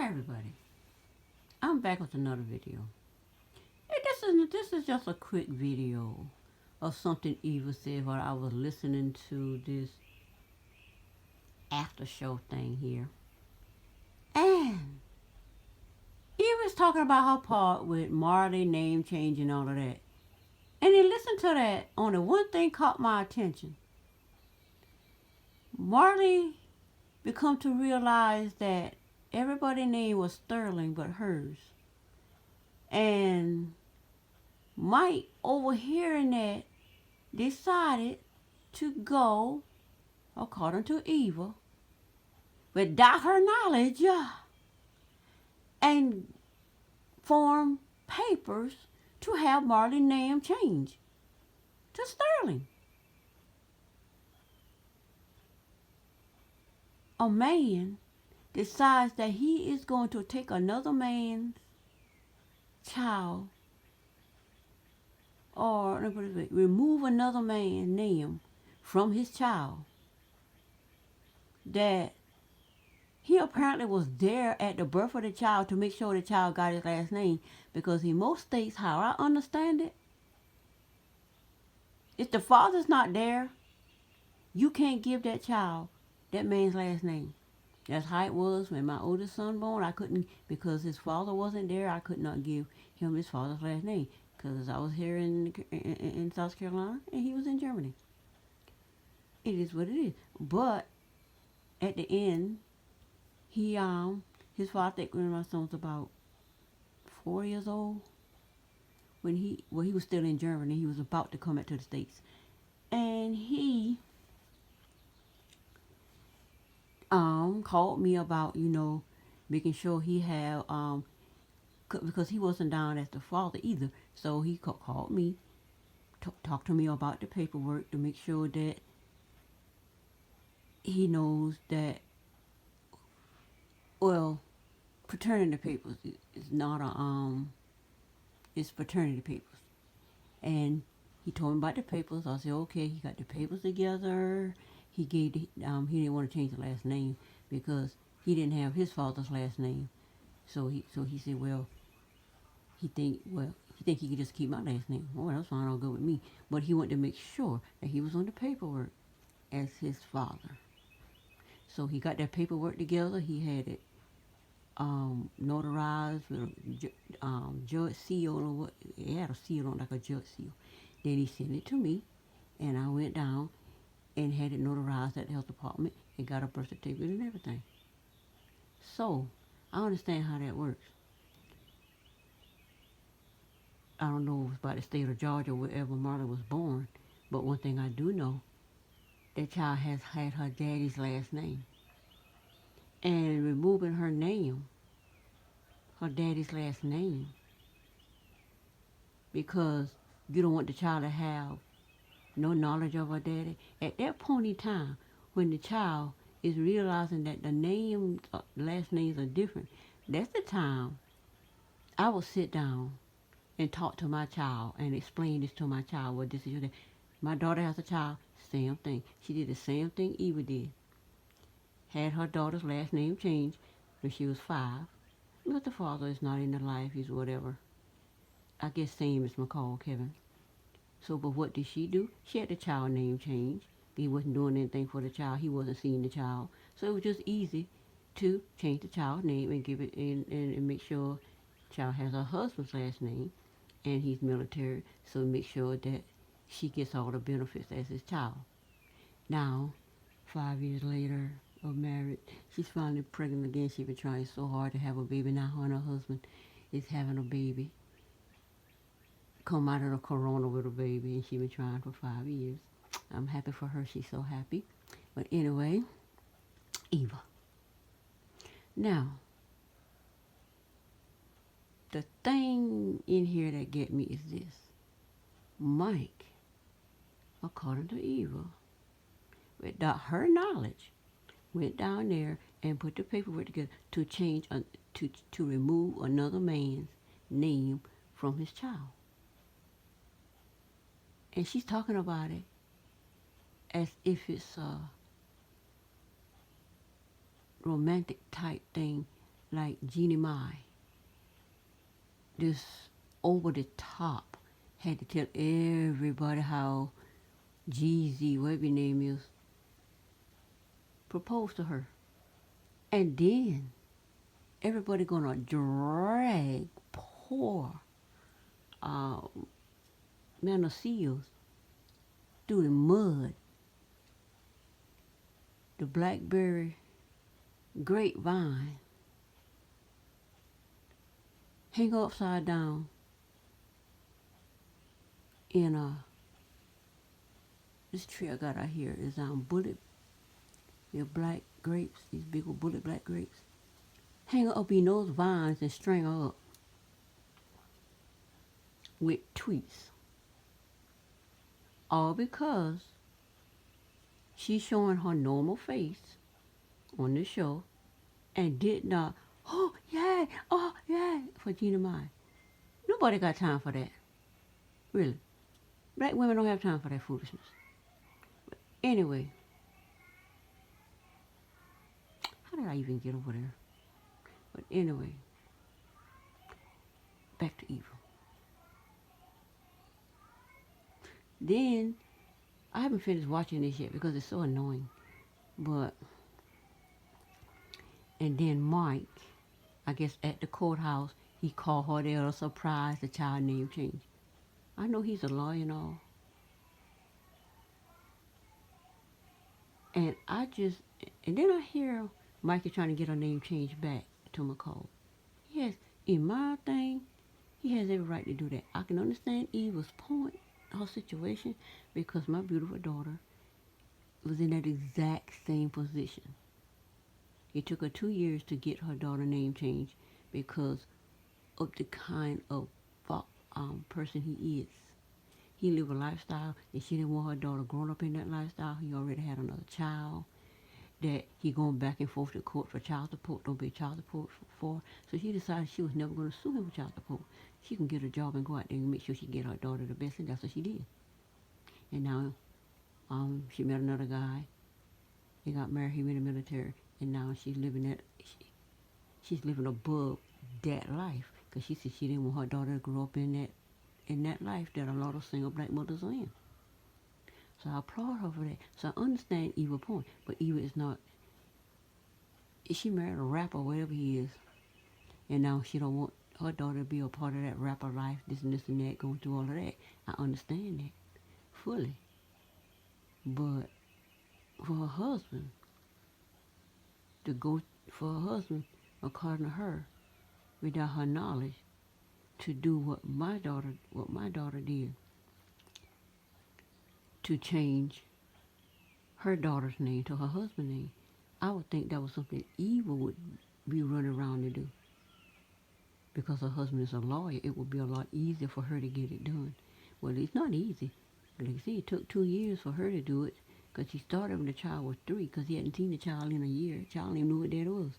Hi everybody, I'm back with another video. And this is just a quick video of something Eva said while I was listening to this after show thing here. And Eva's talking about her part with Marley name change and all of that. And then listen to that, only one thing caught my attention. Marley become to realize that everybody's name was Sterling but hers. And Mike, overhearing that, decided to go, according to Eva, without her knowledge, and form papers to have Marley's name changed to Sterling. A man decides that he is going to take another man's child, or remove another man's name from his child, that he apparently was there at the birth of the child to make sure the child got his last name, because in most states, how I understand it, if the father's not there, you can't give that child that man's last name. That's how it was when my oldest son born. I couldn't, because his father wasn't there, I could not give him his father's last name, because I was here in South Carolina and he was in Germany. It is what it is. But at the end, his father, I think when my son was about 4 years old, when he was still in Germany, he was about to come back to the States, and he called me about, making sure he had, because he wasn't down as the father either, so he called me, talked to me about the paperwork to make sure that he knows that, well, paternity papers is not it's paternity papers. And he told me about the papers. I said, okay, he got the papers together. He didn't want to change the last name because he didn't have his father's last name. So he said, he think he could just keep my last name. Oh, that's fine, all good with me. But he wanted to make sure that he was on the paperwork as his father. So he got that paperwork together. He had it notarized with a judge seal, or what? It had a seal on, like a judge seal. Then he sent it to me, and I went down and had it notarized at the health department and got a birth certificate and everything. So I understand how that works. I don't know if it's about the state of Georgia or wherever Marley was born, but one thing I do know, that child has had her daddy's last name. And removing her name, her daddy's last name, because you don't want the child to have no knowledge of her daddy. At that point in time, when the child is realizing that the names, last names are different, that's the time I will sit down and talk to my child and explain this to my child. Well, this is your dad. My daughter has a child, same thing. She did the same thing Eva did. Had her daughter's last name changed when she was 5. But the father is not in the life, he's whatever. I guess same as McCall, Kevin. So, but what did she do? She had the child name changed. He wasn't doing anything for the child. He wasn't seeing the child. So it was just easy to change the child's name and give it and make sure the child has her husband's last name, and he's military. So make sure that she gets all the benefits as his child. Now, 5 years later of marriage, she's finally pregnant again. She's been trying so hard to have a baby. Now her and her husband is having a baby. Come out of the corona with a baby, and she's been trying for 5 years. I'm happy for her. She's so happy. But anyway, Eva. Now, the thing in here that get me is this. Mike, according to Eva, without her knowledge, went down there and put the paperwork together to change, to remove another man's name from his child. And she's talking about it as if it's a romantic type thing like Jeannie Mai, just over the top, had to tell everybody how Jeezy, whatever your name is, proposed to her. And then everybody gonna drag poor man of seals through the mud, the blackberry grapevine, hang upside down in this tree I got out here is bullet, your black grapes, these big old bullet black grapes. Hang her up in those vines and string her up with tweets. All because she's showing her normal face on the show and did not, oh yeah, for Gina Mai. Nobody got time for that. Really. Black women don't have time for that foolishness. But anyway, how did I even get over there? But anyway, back to evil. Then, I haven't finished watching this yet because it's so annoying. But, and then Mike, I guess at the courthouse, he called her there a surprise, the child name change. I know he's a lawyer and all. And then I hear Mike is trying to get her name changed back to McCall. Yes, in my thing, he has every right to do that. I can understand Eva's point, her situation, because my beautiful daughter was in that exact same position. It took her 2 years to get her daughter name changed because of the kind of person he is. He lived a lifestyle, and she didn't want her daughter growing up in that lifestyle. He already had another child that he going back and forth to court for child support, don't be child support for. So she decided she was never going to sue him for child support. She can get a job and go out there and make sure she get her daughter the best, and that's what she did. And now she met another guy. They got married, he went in the military, and now she's living above that life because she said she didn't want her daughter to grow up in that life that a lot of single black mothers are in. So I applaud her for that. So I understand Eva's point, but Eva is not. She married a rapper, whatever he is, and now she don't want her daughter to be a part of that rapper life, this and that, going through all of that. I understand that fully. But for her husband, according to her, without her knowledge, to do what my daughter did, to change her daughter's name to her husband's name, I would think that was something Eva would be running around to do. Because her husband is a lawyer, it would be a lot easier for her to get it done. Well, it's not easy. Like I said, it took 2 years for her to do it because she started when the child was 3 because he hadn't seen the child in a year. The child didn't even know what that was.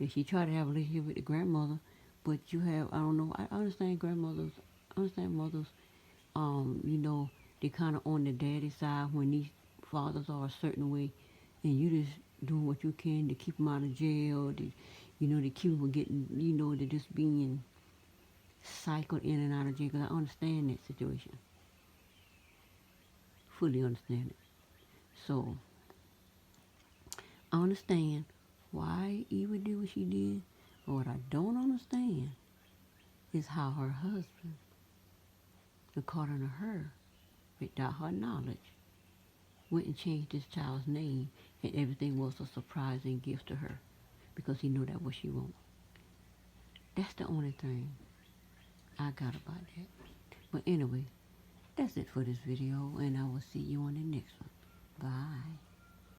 And she tried to have a relationship with the grandmother, but you have, I don't know, I understand mothers, they kind of on the daddy side when these fathers are a certain way, and you just doing what you can to keep them out of jail, to keep them from getting, to just being cycled in and out of jail, because I understand that situation. Fully understand it. So, I understand why Eva did what she did, but what I don't understand is how her husband, according to her, without her knowledge, went and changed this child's name, and everything was a surprising gift to her because he knew that what she wanted. That's the only thing I got about that. But anyway, that's it for this video, and I will see you on the next one. Bye.